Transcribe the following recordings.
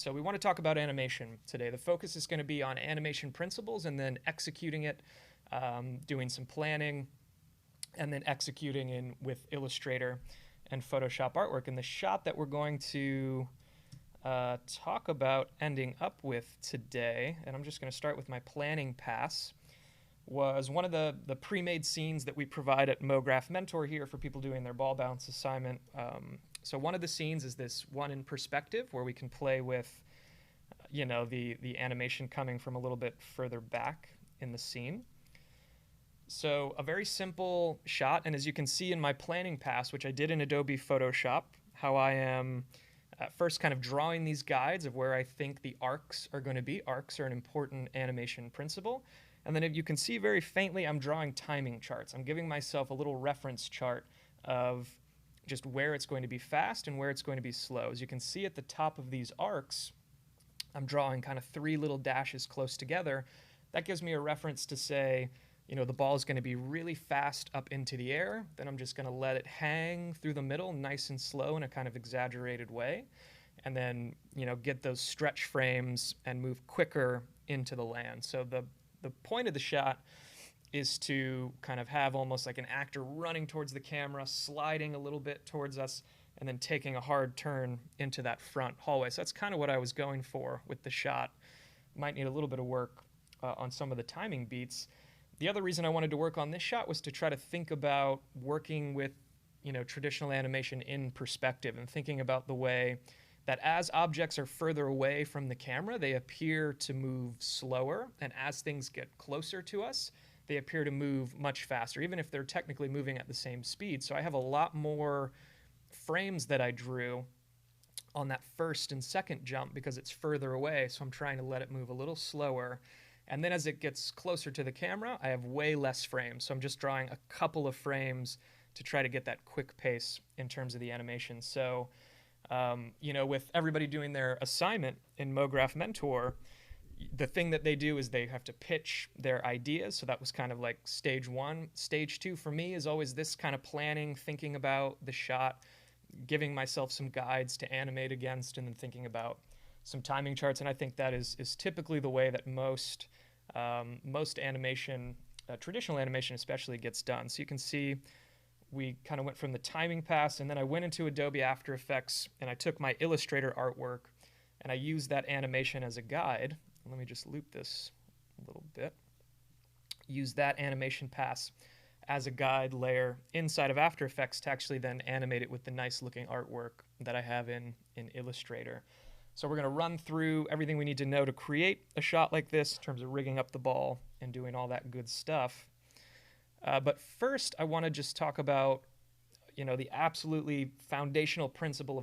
So we want to talk about animation today. The focus is going to be on animation principles and then executing it, doing some planning, and then executing in with Illustrator and Photoshop artwork. And the shot that we're going to talk about ending up with today, and I'm just going to start with my planning pass, was one of the pre-made scenes that we provide at MoGraph Mentor here for people doing their ball bounce assignment. So one of the scenes is this one in perspective where we can play with, the animation coming from a little bit further back in the scene. So a very simple shot, and as you can see in my planning pass, which I did in Adobe Photoshop, how I am first kind of drawing these guides of where I think the arcs are going to be. Arcs are an important animation principle. And then you can see very faintly, I'm drawing timing charts. I'm giving myself a little reference chart of just where it's going to be fast and where it's going to be slow. As you can see at the top of these arcs, I'm drawing kind of three little dashes close together. That gives me a reference to say, the ball is going to be really fast up into the air. Then I'm just going to let it hang through the middle, nice and slow in a kind of exaggerated way. And then, get those stretch frames and move quicker into the land. So the point of the shot is to kind of have almost like an actor running towards the camera, sliding a little bit towards us, and then taking a hard turn into that front hallway. So that's kind of what I was going for with the shot. Might need a little bit of work on some of the timing beats. The other reason I wanted to work on this shot was to try to think about working with, traditional animation in perspective and thinking about the way that as objects are further away from the camera, they appear to move slower, and as things get closer to us, they appear to move much faster, even if they're technically moving at the same speed. So I have a lot more frames that I drew on that first and second jump because it's further away, so I'm trying to let it move a little slower. And then as it gets closer to the camera, I have way less frames, so I'm just drawing a couple of frames to try to get that quick pace in terms of the animation. So with everybody doing their assignment in MoGraph Mentor, the thing that they do is they have to pitch their ideas. So that was kind of like stage one. Stage two for me is always this kind of planning, thinking about the shot, giving myself some guides to animate against, and then thinking about some timing charts. And I think that is typically the way that most animation, traditional animation especially, gets done. So you can see we kind of went from the timing pass, and then I went into Adobe After Effects, and I took my Illustrator artwork, and I used that animation as a guide. Let me just loop this a little bit. Use that animation pass as a guide layer inside of After Effects to actually then animate it with the nice looking artwork that I have in Illustrator. So we're going to run through everything we need to know to create a shot like this in terms of rigging up the ball and doing all that good stuff. But first, I want to just talk about, the absolutely foundational principle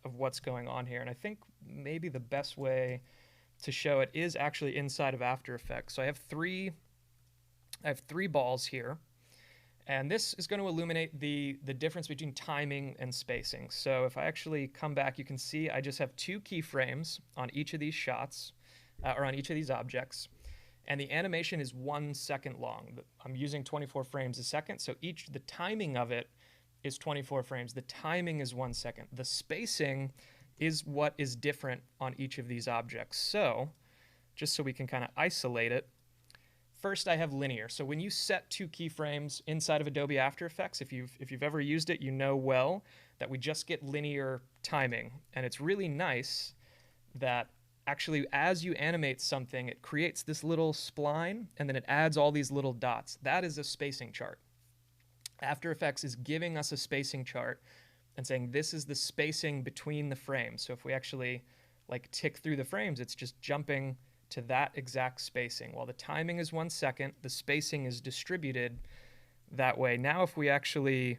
of what's going on here. And I think maybe the best way to show it is actually inside of After Effects. So I have three balls here, and this is going to illuminate the difference between timing and spacing. So if I actually come back, you can see I just have two keyframes on each of these shots, or on each of these objects. And the animation is 1 second long. I'm using 24 frames a second, so the timing of it is 24 frames. The timing is 1 second. The spacing is what is different on each of these objects. So, just so we can kind of isolate it, first I have linear. So when you set two keyframes inside of Adobe After Effects, if you've ever used it, you know well that we just get linear timing. And it's really nice that actually, as you animate something, it creates this little spline, and then it adds all these little dots. That is a spacing chart. After Effects is giving us a spacing chart and saying this is the spacing between the frames. So if we actually tick through the frames, it's just jumping to that exact spacing. While the timing is 1 second, the spacing is distributed that way. Now if we actually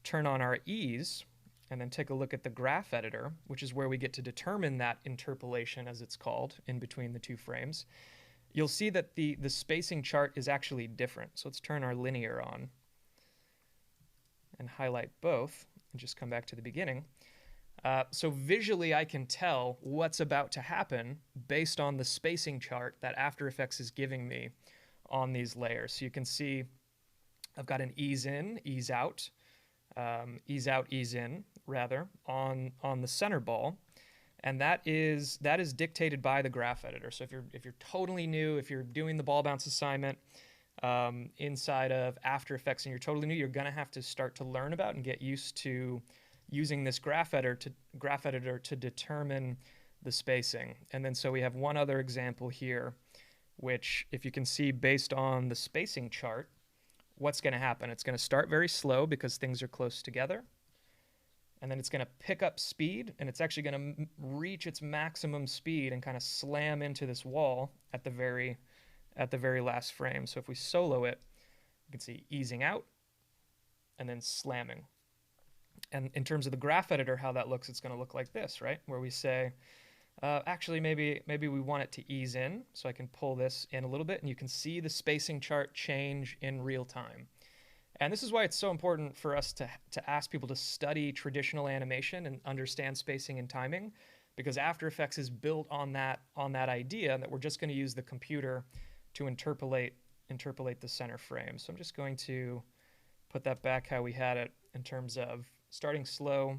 turn on our ease, and then take a look at the graph editor, which is where we get to determine that interpolation, as it's called, in between the two frames, you'll see that the spacing chart is actually different. So let's turn our linear on and highlight both and just come back to the beginning. So visually I can tell what's about to happen based on the spacing chart that After Effects is giving me on these layers. So you can see I've got an ease in, ease out, ease in, rather, on the center ball. And that is dictated by the graph editor. So if you're totally new, if you're doing the ball bounce assignment inside of After Effects and you're totally new, you're going to have to start to learn about and get used to using this graph editor to determine the spacing. And then so we have one other example here, which if you can see based on the spacing chart, what's going to happen? It's going to start very slow because things are close together. And then it's going to pick up speed, and it's actually going to reach its maximum speed and kind of slam into this wall at the very last frame. So if we solo it, you can see easing out and then slamming. And in terms of the graph editor, how that looks, it's going to look like this, right? Where we say, actually, maybe we want it to ease in, so I can pull this in a little bit, and you can see the spacing chart change in real time. And this is why it's so important for us to ask people to study traditional animation and understand spacing and timing, because After Effects is built on that idea that we're just going to use the computer to interpolate the center frame. So I'm just going to put that back how we had it in terms of starting slow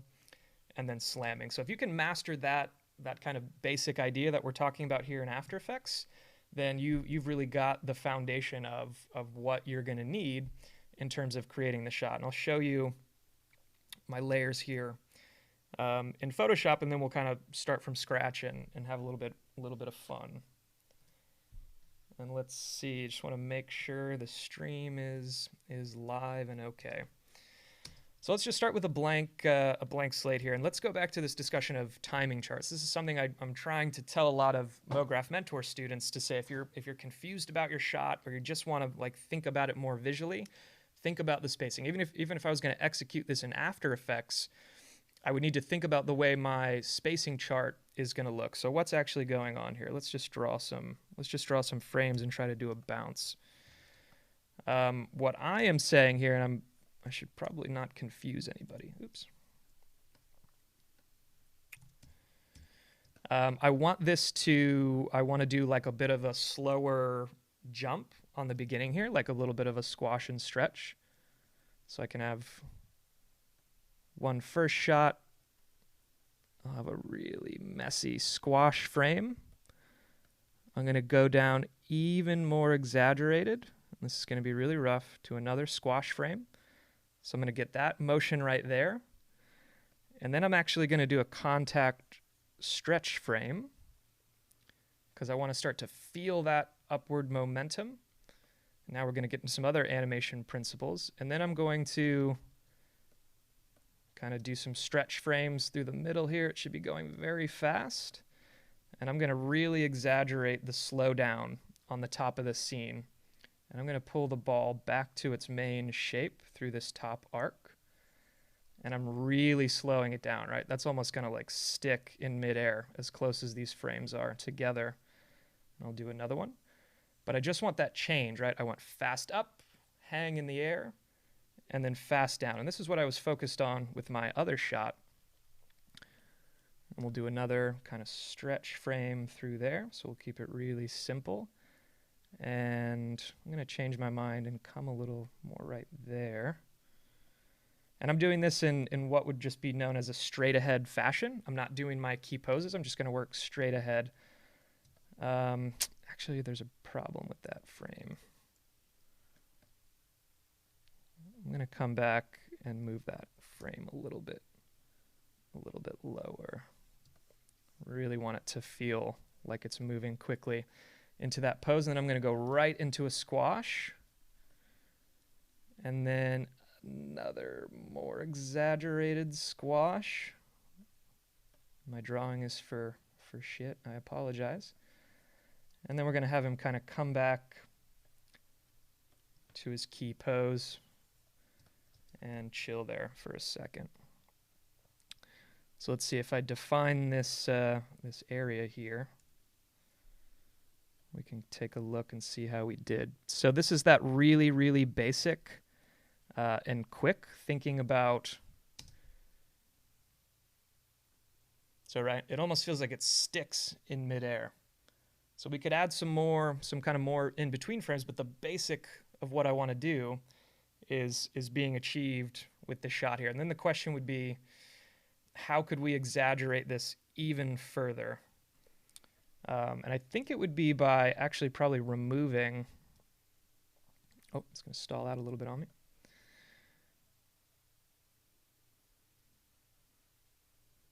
and then slamming. So if you can master that kind of basic idea that we're talking about here in After Effects, then you've really got the foundation of what you're going to need in terms of creating the shot. And I'll show you my layers here in Photoshop, and then we'll kind of start from scratch and have a little bit of fun. And let's see, just want to make sure the stream is live and okay. So let's just start with a blank slate here, and let's go back to this discussion of timing charts. This is something I'm trying to tell a lot of MoGraph Mentor students to say, if you're confused about your shot, or you just want to like think about it more visually, think about the spacing. Even if I was going to execute this in After Effects, I would need to think about the way my spacing chart is going to look. So what's actually going on here? Let's just draw some frames and try to do a bounce. What I am saying here, and I should probably not confuse anybody. Oops. I want to do like a bit of a slower jump on the beginning here, like a little bit of a squash and stretch. So I can have one first shot. I'll have a really messy squash frame. I'm going to go down even more exaggerated. This is going to be really rough, to another squash frame. So I'm going to get that motion right there. And then I'm actually going to do a contact stretch frame because I want to start to feel that upward momentum. Now we're going to get into some other animation principles. And then I'm going to kind of do some stretch frames through the middle here. It should be going very fast. And I'm going to really exaggerate the slowdown on the top of the scene. And I'm going to pull the ball back to its main shape through this top arc. And I'm really slowing it down, right? That's almost going to like stick in midair as close as these frames are together. And I'll do another one. But I just want that change, right? I want fast up, hang in the air, and then fast down. And this is what I was focused on with my other shot. And we'll do another kind of stretch frame through there. So we'll keep it really simple. And I'm going to change my mind and come a little more right there. And I'm doing this in what would just be known as a straight ahead fashion. I'm not doing my key poses. I'm just going to work straight ahead. Actually, there's a problem with that frame. I'm going to come back and move that frame a little bit lower. Really want it to feel like it's moving quickly into that pose. And then I'm going to go right into a squash. And then another more exaggerated squash. My drawing is for shit. I apologize. And then we're going to have him kind of come back to his key pose and chill there for a second. So let's see if I define this this area here. We can take a look and see how we did. So this is that really, really basic and quick thinking about. So right, it almost feels like it sticks in midair. So we could add some kind of more in between frames, but the basic of what I want to do is being achieved with the shot here. And then the question would be, how could we exaggerate this even further. And I think it would be by actually probably removing, oh, it's going to stall out a little bit on me.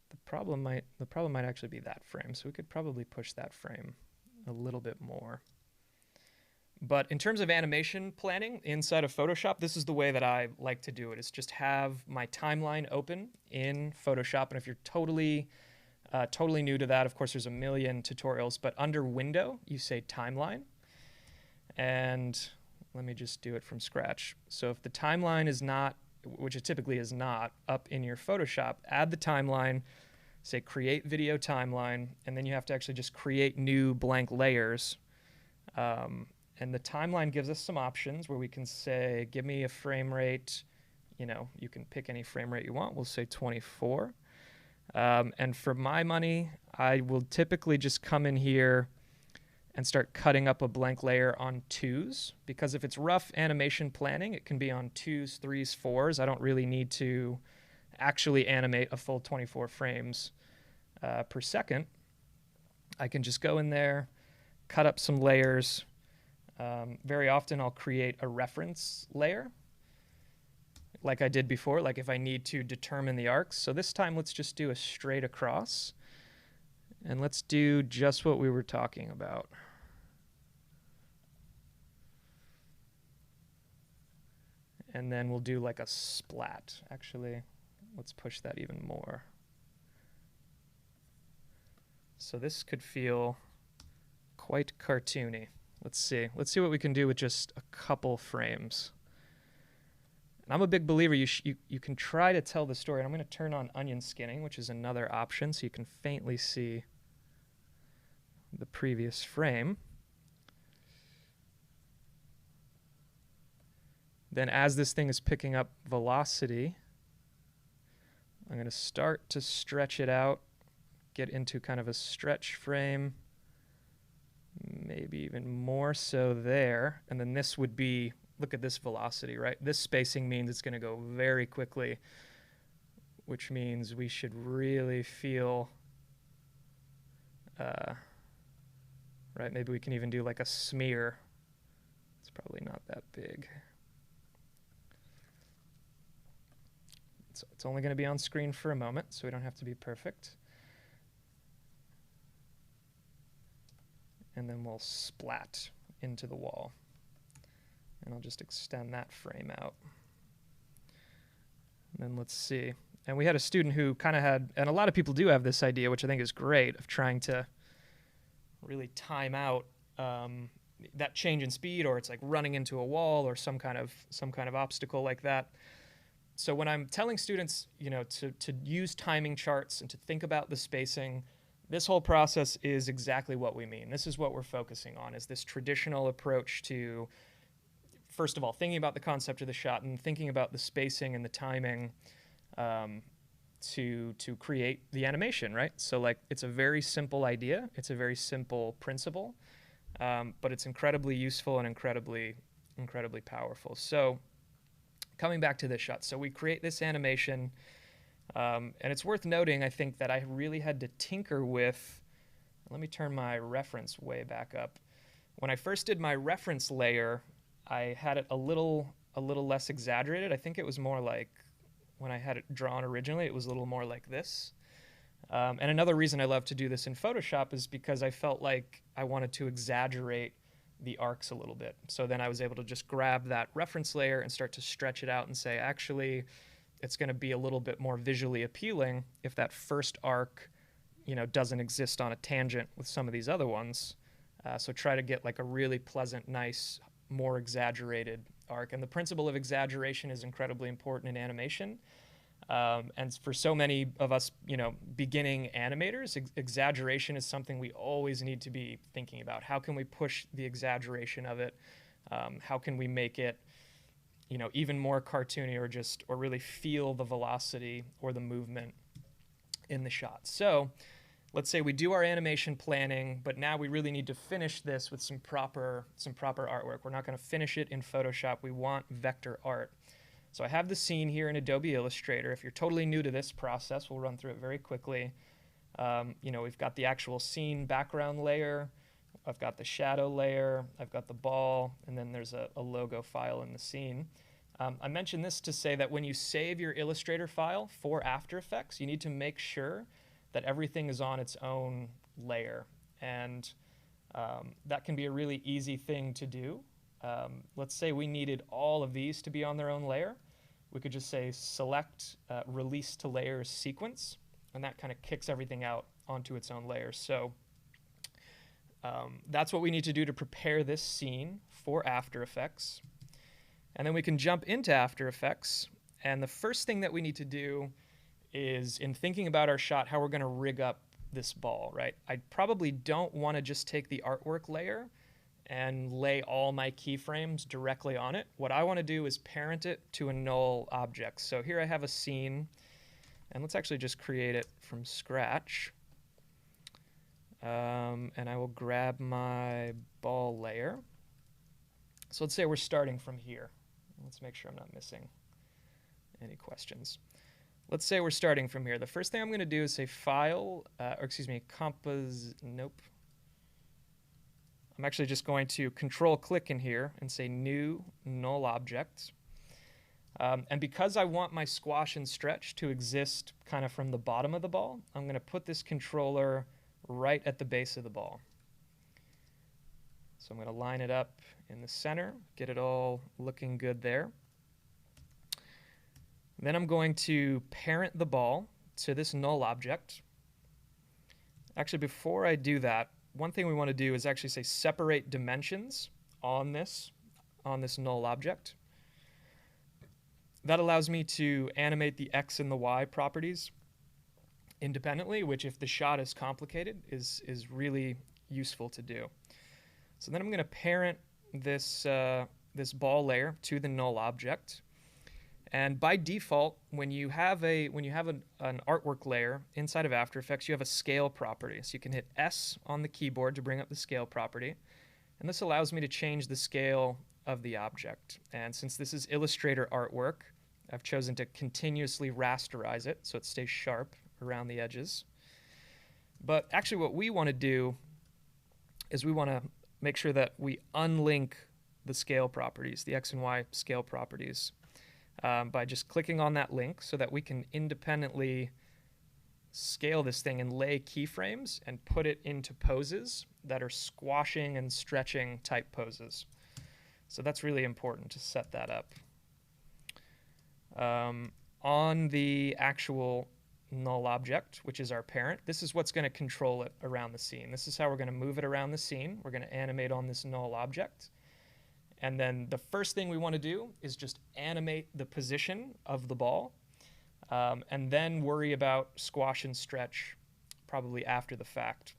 The problem might actually be that frame, so we could probably push that frame a little bit more. But in terms of animation planning inside of Photoshop, this is the way that I like to do it, is just have my timeline open in Photoshop. And if you're totally new to that, of course, there's a million tutorials, but under Window, you say Timeline. And let me just do it from scratch. So if the timeline is not, which it typically is not, up in your Photoshop, add the timeline, say Create Video Timeline, and then you have to actually just create new blank layers. And the timeline gives us some options where we can say, give me a frame rate. You know, you can pick any frame rate you want. We'll say 24. And for my money, I will typically just come in here and start cutting up a blank layer on 2s, because if it's rough animation planning, it can be on 2s, 3s, 4s. I don't really need to actually animate a full 24 frames per second. I can just go in there, cut up some layers. Very often I'll create a reference layer like I did before, like if I need to determine the arcs. So this time let's just do a straight across, and let's do just what we were talking about. And then we'll do like a splat. Actually, let's push that even more. So this could feel quite cartoony. Let's see what we can do with just a couple frames. And I'm a big believer you can try to tell the story. And I'm going to turn on onion skinning, which is another option, so you can faintly see the previous frame. Then as this thing is picking up velocity, I'm going to start to stretch it out, get into kind of a stretch frame. Maybe even more so there. And then this would be, look at this velocity, right? This spacing means it's going to go very quickly, which means we should really feel, right? Maybe we can even do like a smear. It's probably not that big. It's only going to be on screen for a moment, so we don't have to be perfect. And then we'll splat into the wall. And I'll just extend that frame out. And then let's see. And we had a student who kind of had, and a lot of people do have this idea, which I think is great, of trying to really time out that change in speed, or it's like running into a wall or some kind of obstacle like that. So when I'm telling students, you know, to use timing charts and to think about the spacing, this whole process is exactly what we mean. This is what we're focusing on, is this traditional approach to, first of all, thinking about the concept of the shot and thinking about the spacing and the timing to create the animation, right? So like, it's a very simple idea. It's a very simple principle, but it's incredibly useful and incredibly powerful. So coming back to this shot, so we create this animation. And it's worth noting, I think, that I really had to tinker with, let me turn my reference way back up. When I first did my reference layer, I had it a little less exaggerated. I think it was more like, when I had it drawn originally, it was a little more like this. And another reason I love to do this in Photoshop is because I felt like I wanted to exaggerate the arcs a little bit. So then I was able to just grab that reference layer and start to stretch it out and say, actually, it's going to be a little bit more visually appealing if that first arc, you know, doesn't exist on a tangent with some of these other ones. So try to get like a really pleasant, nice, more exaggerated arc. And the principle of exaggeration is incredibly important in animation. And for so many of us, you know, beginning animators, exaggeration is something we always need to be thinking about. How can we push the exaggeration of it? How can we make it, you know, even more cartoony, or really feel the velocity or the movement in the shot? So let's say we do our animation planning, but now we really need to finish this with some proper artwork. We're not going to finish it in Photoshop. We want vector art. So I have the scene here in Adobe Illustrator. If you're totally new to this process, we'll run through it very quickly. We've got the actual scene background layer, I've got the shadow layer, I've got the ball, and then there's a logo file in the scene. I mentioned this to say that when you save your Illustrator file for After Effects, you need to make sure that everything is on its own layer. And that can be a really easy thing to do. Let's say we needed all of these to be on their own layer. We could just say select release to layers sequence, and that kind of kicks everything out onto its own layer. So that's what we need to do to prepare this scene for After Effects. And then we can jump into After Effects. And the first thing that we need to do is, in thinking about our shot, how we're going to rig up this ball, right? I probably don't want to just take the artwork layer and lay all my keyframes directly on it. What I want to do is parent it to a null object. So here I have a scene, and let's actually just create it from scratch. And I will grab my ball layer. So let's say we're starting from here. Let's make sure I'm not missing any questions. Let's say we're starting from here. The first thing I'm going to do is say File, nope. I'm actually just going to Control-click in here and say New Null Object. And because I want my squash and stretch to exist kind of from the bottom of the ball, I'm going to put this controller right at the base of the ball. So I'm going to line it up in the center, get it all looking good there. Then I'm going to parent the ball to this null object. Actually, before I do that, one thing we want to do is actually say separate dimensions on this null object. That allows me to animate the X and the Y properties independently, which, if the shot is complicated, is really useful to do. So then I'm going to parent this ball layer to the null object. And by default, when you have an artwork layer inside of After Effects, you have a scale property. So you can hit S on the keyboard to bring up the scale property. And this allows me to change the scale of the object. And since this is Illustrator artwork, I've chosen to continuously rasterize it so it stays sharp around the edges. But actually what we want to do is we want to make sure that we unlink the scale properties, the X and Y scale properties, by just clicking on that link so that we can independently scale this thing and lay keyframes and put it into poses that are squashing and stretching type poses. So that's really important to set that up. On the actual null object, which is our parent, this is what's going to control it around the scene. This is how we're going to move it around the scene. We're going to animate on this null object. And then the first thing we want to do is just animate the position of the ball, and then worry about squash and stretch probably after the fact.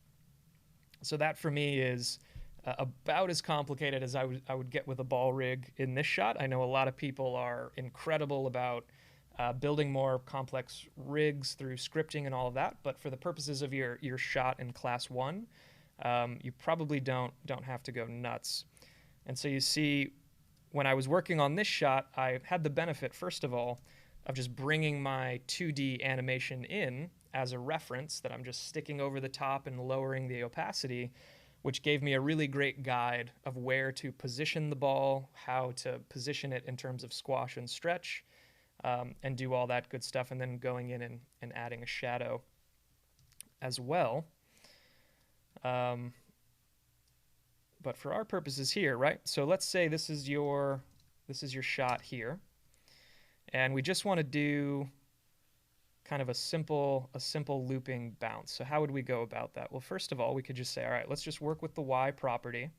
So that for me is about as complicated as I would get with a ball rig in this shot. I know a lot of people are incredible about building more complex rigs through scripting and all of that, but for the purposes of your shot in Class 1, you probably don't have to go nuts. And so you see, when I was working on this shot, I had the benefit, first of all, of just bringing my 2D animation in as a reference that I'm just sticking over the top and lowering the opacity, which gave me a really great guide of where to position the ball, how to position it in terms of squash and stretch, and do all that good stuff, and then going in and adding a shadow as well. But for our purposes here, right? So let's say this is your shot here, and we just want to do kind of a simple looping bounce. So how would we go about that? Well, first of all, we could just say, all right, let's just work with the Y property.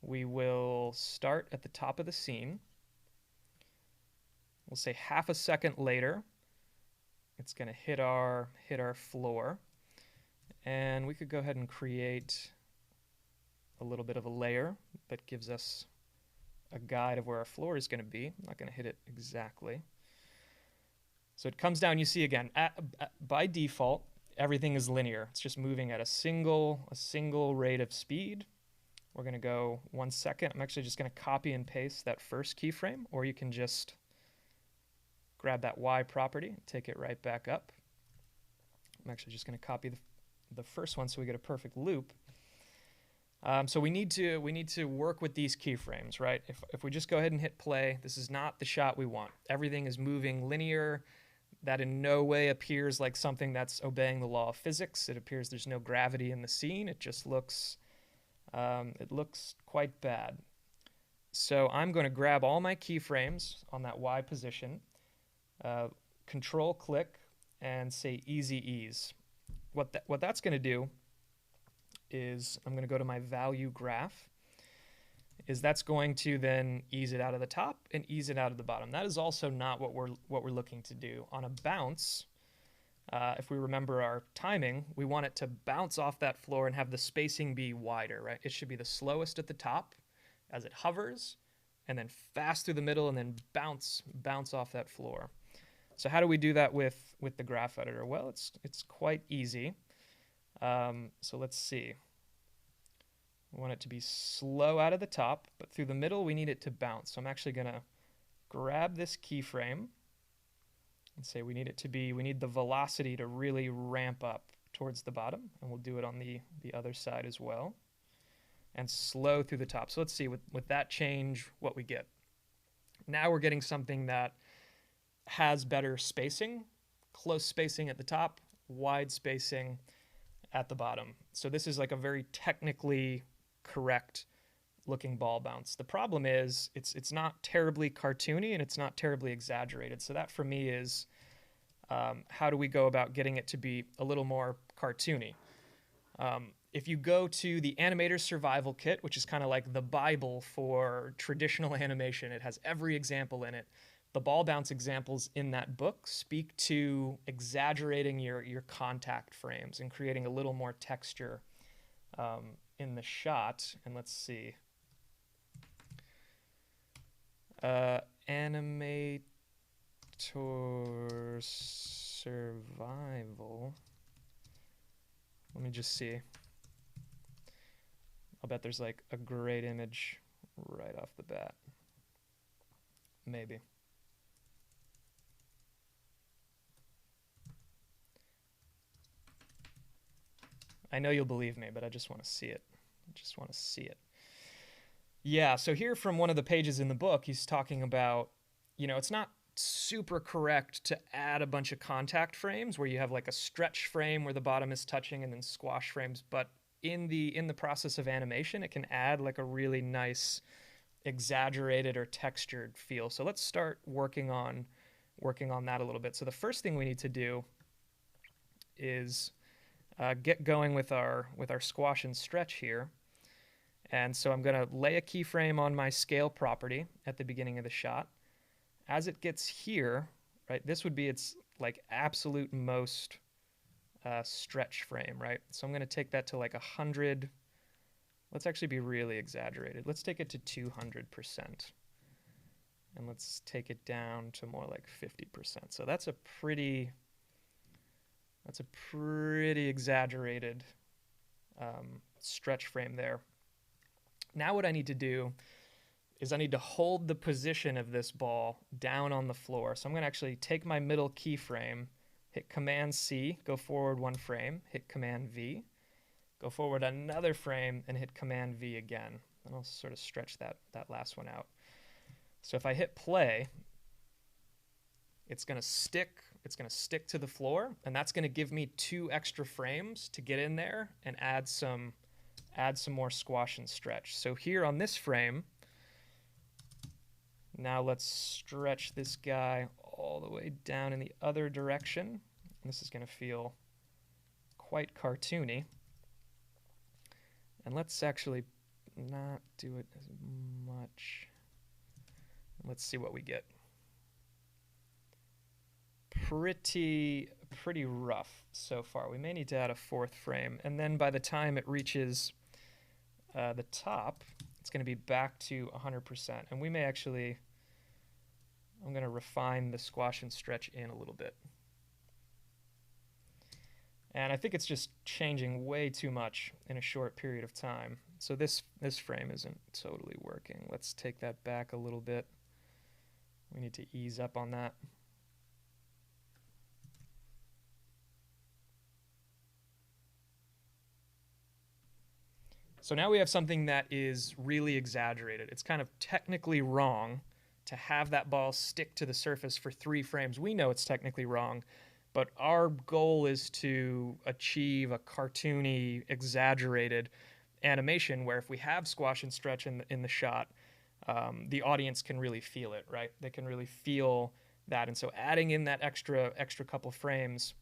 We will start at the top of the scene. We'll say half a second later, it's going to hit our floor, and we could go ahead and create a little bit of a layer that gives us a guide of where our floor is going to be. I'm not going to hit it exactly. So it comes down, you see again, by default, everything is linear. It's just moving at a single rate of speed. We're going to go 1 second. I'm actually just going to copy and paste that first keyframe, or you can just grab that Y property, take it right back up. I'm actually just going to copy the first one so we get a perfect loop. So we need to work with these keyframes, right? If we just go ahead and hit play, this is not the shot we want. Everything is moving linear. That in no way appears like something that's obeying the law of physics. It appears there's no gravity in the scene. It just looks, it looks quite bad. So I'm going to grab all my keyframes on that Y position, control click, and say easy ease. What that's going to do is I'm going to go to my value graph, is that's going to then ease it out of the top and ease it out of the bottom. That is also not what we're looking to do. On a bounce, if we remember our timing, we want it to bounce off that floor and have the spacing be wider, right? It should be the slowest at the top as it hovers, and then fast through the middle, and then bounce off that floor. So how do we do that with the graph editor? Well, it's quite easy. So let's see. We want it to be slow out of the top, but through the middle we need it to bounce. So I'm actually going to grab this keyframe and say we need the velocity to really ramp up towards the bottom, and we'll do it on the other side as well, and slow through the top. So let's see with that change what we get. Now we're getting something that has better spacing, close spacing at the top, wide spacing at the bottom. So this is like a very technically correct looking ball bounce. The problem is it's not terribly cartoony and it's not terribly exaggerated. So that for me is how do we go about getting it to be a little more cartoony? If you go to the Animator's Survival Kit, which is kind of like the Bible for traditional animation, it has every example in it. The ball bounce examples in that book speak to exaggerating your contact frames and creating a little more texture in the shot. And let's see. Animator Survival. Let me just see. I'll bet there's like a great image right off the bat. Maybe. I know you'll believe me, but I just want to see it. I just want to see it. Yeah, so here from one of the pages in the book, he's talking about, it's not super correct to add a bunch of contact frames where you have like a stretch frame where the bottom is touching and then squash frames, but in the process of animation, it can add like a really nice exaggerated or textured feel. So let's start working on that a little bit. So the first thing we need to do is get going with our squash and stretch here. And so I'm going to lay a keyframe on my scale property at the beginning of the shot. As it gets here, right, this would be its like absolute most stretch frame, right? So I'm going to take that to like 100. Let's actually be really exaggerated. Let's take it to 200%. And let's take it down to more like 50%. So that's a pretty exaggerated stretch frame there. Now what I need to do is I need to hold the position of this ball down on the floor. So I'm going to actually take my middle keyframe, hit Command C, go forward one frame, hit Command V, go forward another frame, and hit Command V again. And I'll sort of stretch that last one out. So if I hit play, it's going to stick to the floor, and that's going to give me 2 extra frames to get in there and add some more squash and stretch. So here on this frame, now let's stretch this guy all the way down in the other direction. And this is going to feel quite cartoony. And let's actually not do it as much. Let's see what we get. Pretty rough so far. We may need to add a 4th frame, and then by the time it reaches the top, it's going to be back to 100%. And we may actually, I'm going to refine the squash and stretch in a little bit. And I think it's just changing way too much in a short period of time. So this frame isn't totally working. Let's take that back a little bit. We need to ease up on that. So now we have something that is really exaggerated. It's kind of technically wrong to have that ball stick to the surface for 3 frames. We know it's technically wrong, but our goal is to achieve a cartoony, exaggerated animation where if we have squash and stretch in the shot, the audience can really feel it, right? They can really feel that. And so adding in that extra couple frames,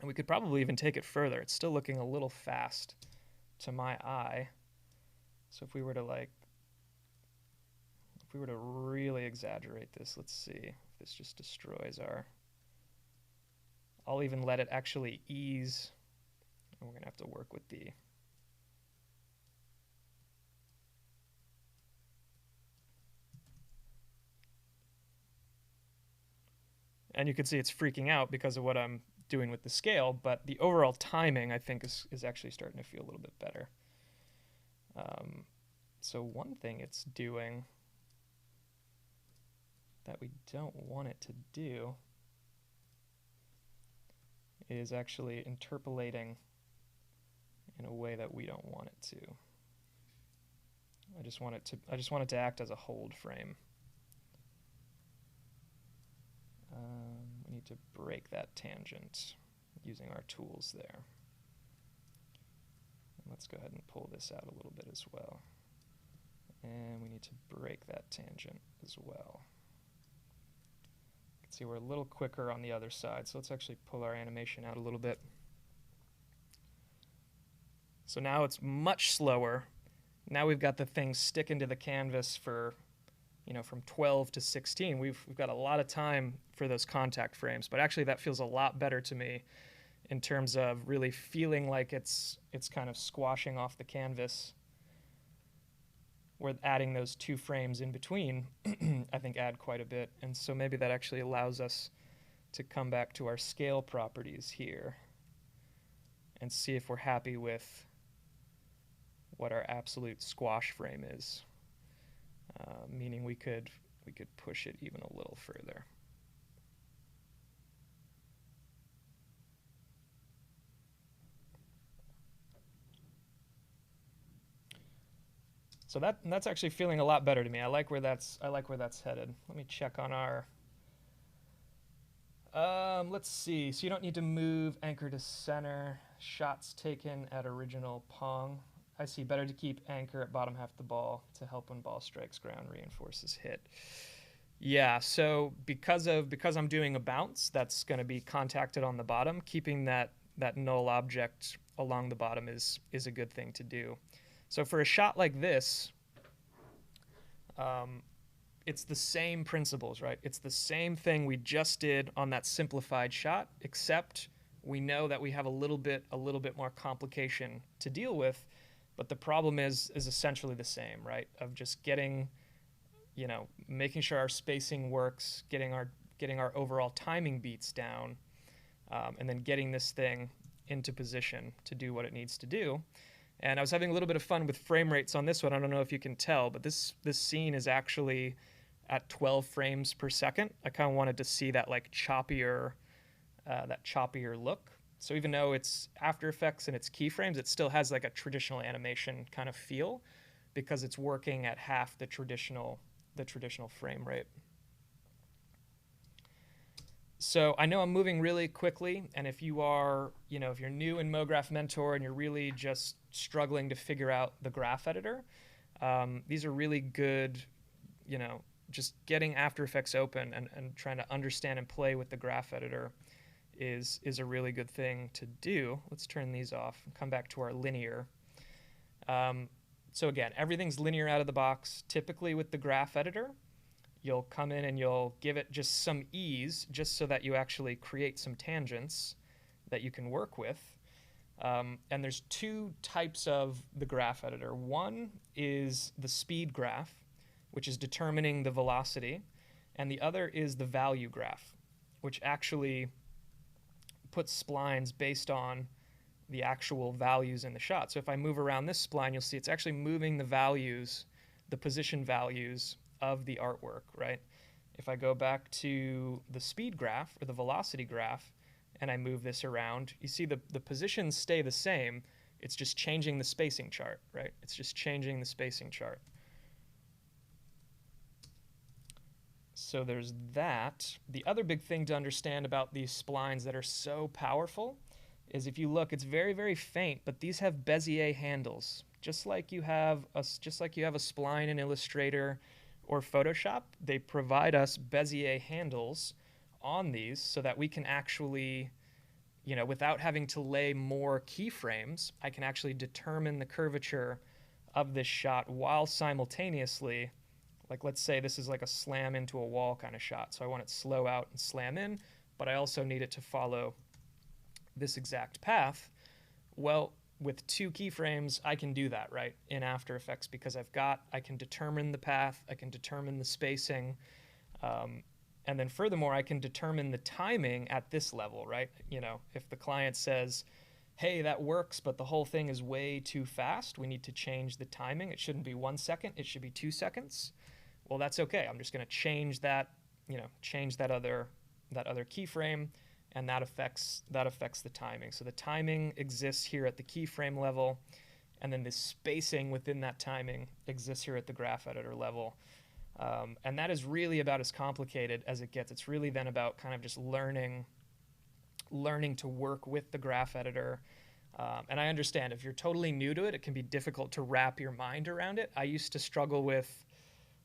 and we could probably even take it further. It's still looking a little fast to my eye. So if we were to really exaggerate this, let's see if this just destroys our, I'll even let it actually ease. And we're gonna have to work with the, and you can see it's freaking out because of what I'm doing with the scale, but the overall timing I think is actually starting to feel a little bit better. So one thing it's doing that we don't want it to do is actually interpolating in a way that we don't want it to. I just want it to act as a hold frame. We need to break that tangent using our tools there. And let's go ahead and pull this out a little bit as well. And we need to break that tangent as well. You can see we're a little quicker on the other side, so let's actually pull our animation out a little bit. So now it's much slower. Now we've got the thing sticking to the canvas for, you know, from 12 to 16. We've got a lot of time for those contact frames, but actually that feels a lot better to me in terms of really feeling like it's kind of squashing off the canvas. We're adding those 2 frames in between, I think add quite a bit. And so maybe that actually allows us to come back to our scale properties here and see if we're happy with what our absolute squash frame is. Meaning we could push it even a little further. So that's actually feeling a lot better to me. I like where that's headed. Let me check on our. Let's see. So you don't need to move anchor to center. Shots taken at original pong. I see. Better to keep anchor at bottom half of the ball to help when ball strikes ground, reinforces hit. Yeah. So because I'm doing a bounce, that's going to be contacted on the bottom. Keeping that null object along the bottom is a good thing to do. So for a shot like this, it's the same principles, right? It's the same thing we just did on that simplified shot, except we know that we have a little bit more complication to deal with, but the problem is essentially the same, right? Of just getting, you know, making sure our spacing works, getting our overall timing beats down, and then getting this thing into position to do what it needs to do. And I was having a little bit of fun with frame rates on this one. I don't know if you can tell, but this scene is actually at 12 frames per second. I kind of wanted to see that like choppier look. So even though it's After Effects and it's keyframes, it still has like a traditional animation kind of feel because it's working at half the traditional frame rate. So I know I'm moving really quickly, and if you are, you know, if you're new in MoGraph Mentor and you're really just struggling to figure out the graph editor, these are really good, you know, just getting After Effects open and trying to understand and play with the graph editor is a really good thing to do. Let's turn these off and come back to our linear. So again, everything's linear out of the box. Typically with the graph editor, you'll come in and you'll give it just some ease just so that you actually create some tangents that you can work with. And there's 2 types of the graph editor. One is the speed graph, which is determining the velocity, and the other is the value graph, which actually puts splines based on the actual values in the shot. So if I move around this spline, you'll see it's actually moving the values, the position values of the artwork, right? If I go back to the speed graph or the velocity graph and I move this around, you see the positions stay the same, It's just changing the spacing chart, right? It's just changing the spacing chart. So there's that. The other big thing to understand about these splines that are so powerful is if you look, it's very, very faint, but these have Bezier handles. Just like you have a spline in Illustrator or Photoshop, they provide us Bezier handles on these so that we can actually, without having to lay more keyframes, I can actually determine the curvature of this shot while simultaneously, like let's say this is like a slam into a wall kind of shot. So I want it slow out and slam in, but I also need it to follow this exact path. Well, with 2 keyframes, I can do that, right, in After Effects, because I can determine the path, I can determine the spacing, and then furthermore, I can determine the timing at this level, right? If the client says, hey, that works, but the whole thing is way too fast, we need to change the timing. It shouldn't be 1 second, it should be 2 seconds. Well, that's okay. I'm just going to change that, change that other keyframe, and that affects the timing. So the timing exists here at the keyframe level, and then the spacing within that timing exists here at the graph editor level. And that is really about as complicated as it gets. It's really then about kind of just learning to work with the graph editor. And I understand if you're totally new to it, it can be difficult to wrap your mind around it. I used to struggle with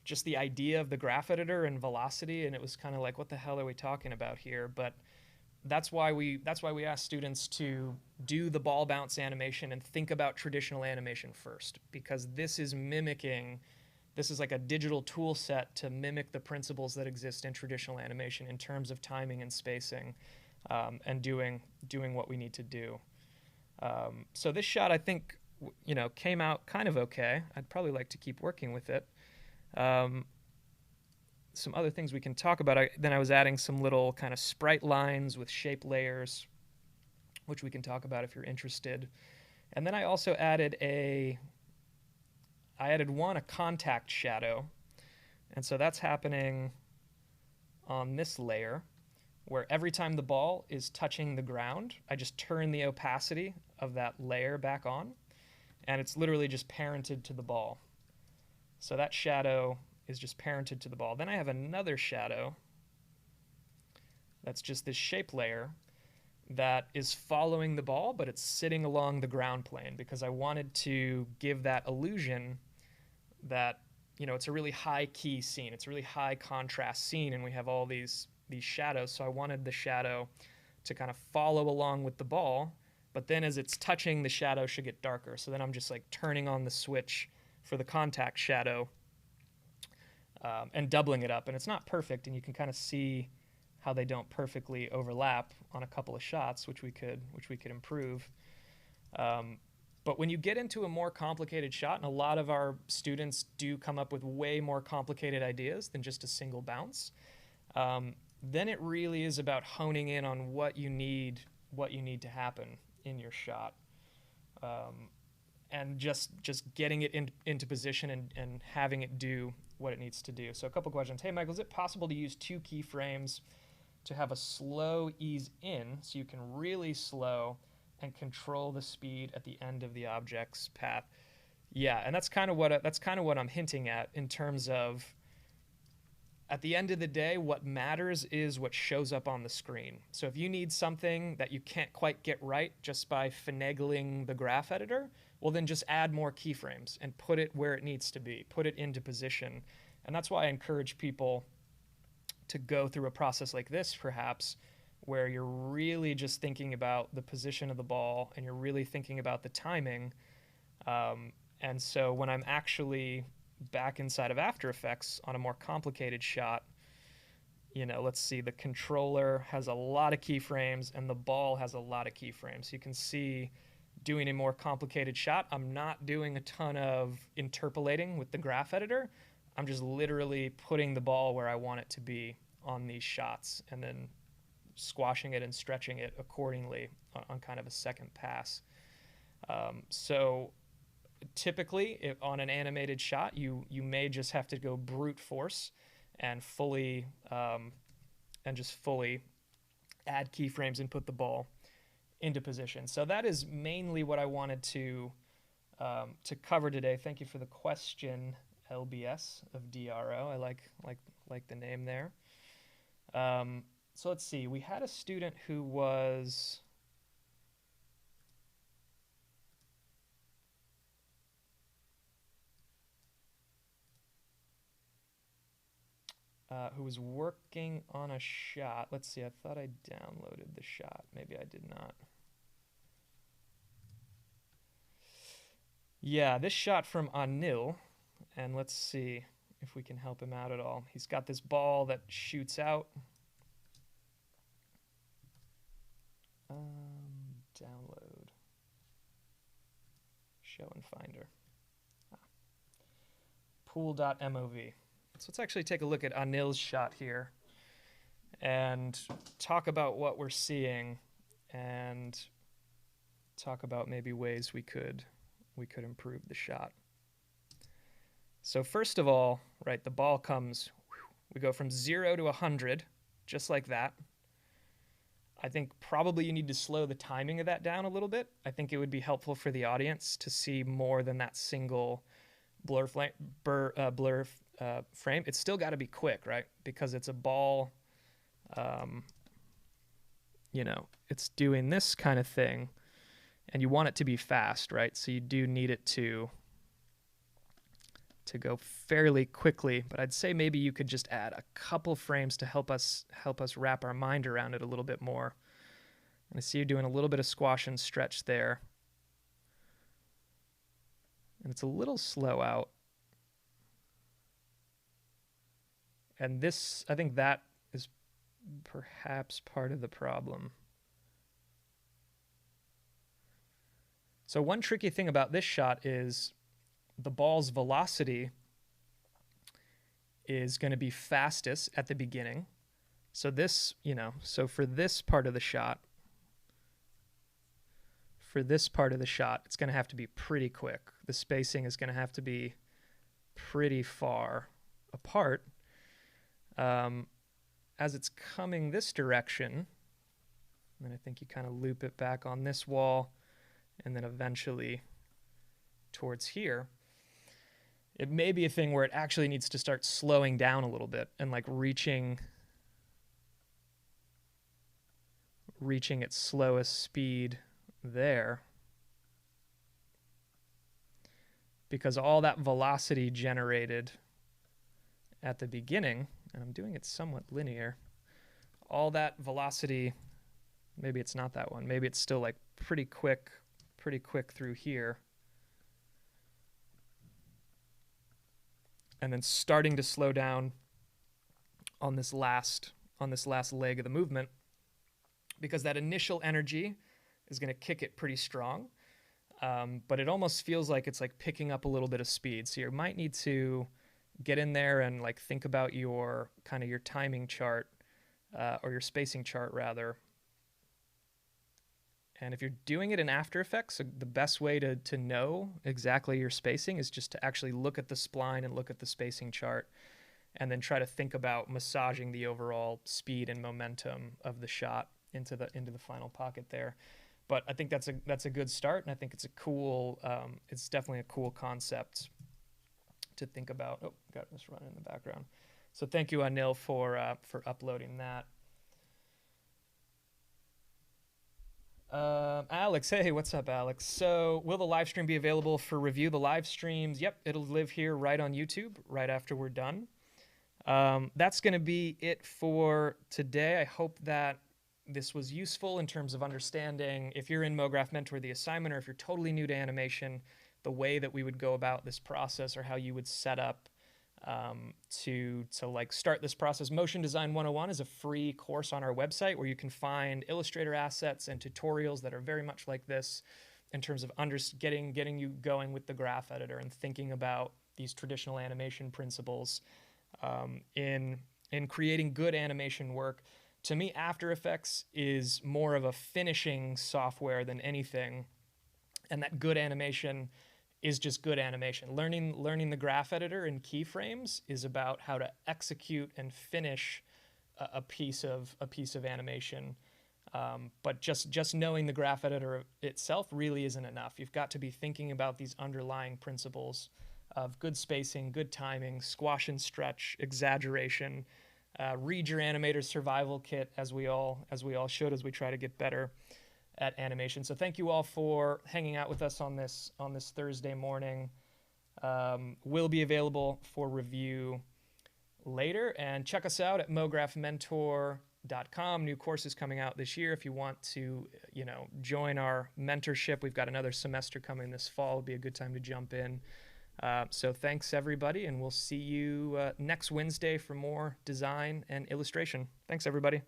just the idea of the graph editor and velocity, and it was kind of like, what the hell are we talking about here? But that's why we ask students to do the ball bounce animation and think about traditional animation first, because this is like a digital tool set to mimic the principles that exist in traditional animation in terms of timing and spacing, and doing what we need to do. So this shot, I think, came out kind of okay. I'd probably like to keep working with it. Some other things we can talk about. Then I was adding some little kind of sprite lines with shape layers, which we can talk about if you're interested. And then I also added a contact shadow. And so that's happening on this layer, where every time the ball is touching the ground, I just turn the opacity of that layer back on, and it's literally just parented to the ball. So that shadow is just parented to the ball. Then I have another shadow that's just this shape layer that is following the ball, but it's sitting along the ground plane, because I wanted to give that illusion that, it's a really high key scene. It's a really high contrast scene, and we have all these shadows. So I wanted the shadow to kind of follow along with the ball, but then as it's touching, the shadow should get darker. So then I'm just like turning on the switch for the contact shadow, and doubling it up. And it's not perfect, and you can kind of see how they don't perfectly overlap on a couple of shots, which we could improve. But when you get into a more complicated shot, and a lot of our students do come up with way more complicated ideas than just a single bounce, then it really is about honing in on what you need to happen in your shot, and just getting it into position and having it do what it needs to do. So a couple questions. Hey, Michael, is it possible to use 2 keyframes to have a slow ease in, so you can really slow and control the speed at the end of the object's path? Yeah, and that's kind of what I'm hinting at, in terms of, at the end of the day, what matters is what shows up on the screen. So if you need something that you can't quite get right just by finagling the graph editor, well, then just add more keyframes and put it where it needs to be, put it into position. And that's why I encourage people to go through a process like this, perhaps, where you're really just thinking about the position of the ball, and you're really thinking about the timing. And so when I'm actually back inside of After Effects on a more complicated shot, let's see, the controller has a lot of keyframes and the ball has a lot of keyframes. You can see, doing a more complicated shot, I'm not doing a ton of interpolating with the graph editor. I'm just literally putting the ball where I want it to be on these shots, and then squashing it and stretching it accordingly on kind of a second pass. So typically, on an animated shot, you may just have to go brute force and just fully add keyframes and put the ball into position. So that is mainly what I wanted to cover today. Thank you for the question, LBS of DRO. I like the name there. So let's see. We had a student who was working on a shot. Let's see. I thought I downloaded the shot. Maybe I did not. Yeah, this shot from Anil, and let's see if we can help him out at all. He's got this ball that shoots out. Download. Show and Finder. Pool.mov. So let's actually take a look at Anil's shot here and talk about what we're seeing and talk about maybe ways we could improve the shot. So first of all, right, the ball comes, we go from 0 to 100, just like that. I think probably you need to slow the timing of that down a little bit. I think it would be helpful for the audience to see more than that single blur frame. It's still got to be quick, right? Because it's a ball, it's doing this kind of thing, and you want it to be fast, right? So you do need it to go fairly quickly, but I'd say maybe you could just add a couple frames to help us wrap our mind around it a little bit more. And I see you're doing a little bit of squash and stretch there. And it's a little slow out. And this, I think that is perhaps part of the problem. So one tricky thing about this shot is the ball's velocity is going to be fastest at the beginning. So this, so for this part of the shot, it's going to have to be pretty quick. The spacing is going to have to be pretty far apart. As it's coming this direction, and I think you kind of loop it back on this wall, and then eventually towards here, it may be a thing where it actually needs to start slowing down a little bit and like reaching its slowest speed there, because all that velocity generated at the beginning, and I'm doing it somewhat linear, all that velocity, maybe it's not that one, maybe it's still like pretty quick through here, and then starting to slow down on this last leg of the movement, because that initial energy is going to kick it pretty strong, but it almost feels like it's like picking up a little bit of speed. So you might need to get in there and like think about your timing chart, or your spacing chart rather. And if you're doing it in After Effects, the best way to know exactly your spacing is just to actually look at the spline and look at the spacing chart, and then try to think about massaging the overall speed and momentum of the shot into the final pocket there. But I think that's a good start, and I think it's it's definitely a cool concept to think about. Oh, got this running in the background. So thank you, Anil, for uploading that. Alex, hey, what's up, Alex? So will the live stream be available for review? The live streams, yep, it'll live here right on YouTube right after we're done. That's going to be it for today. I hope that this was useful in terms of understanding, if you're in MoGraph Mentor, the assignment, or if you're totally new to animation, the way that we would go about this process, or how you would set up to like start this process. Motion Design 101 is a free course on our website where you can find Illustrator assets and tutorials that are very much like this in terms of getting you going with the graph editor and thinking about these traditional animation principles in creating good animation work. To me, After Effects is more of a finishing software than anything, and that good animation is just good animation. Learning the graph editor and keyframes is about how to execute and finish a piece of animation But just knowing the graph editor itself really isn't enough. You've got to be thinking about these underlying principles of good spacing, good timing, squash and stretch, exaggeration. Read your animator's survival kit, as we all should, as we try to get better at animation. So thank you all for hanging out with us on this Thursday morning. Will be available for review later, and check us out at MoGraphMentor.com. New courses coming out this year. If you want to, join our mentorship, we've got another semester coming this fall. It'll be a good time to jump in. So thanks everybody, and we'll see you next Wednesday for more design and illustration. Thanks everybody.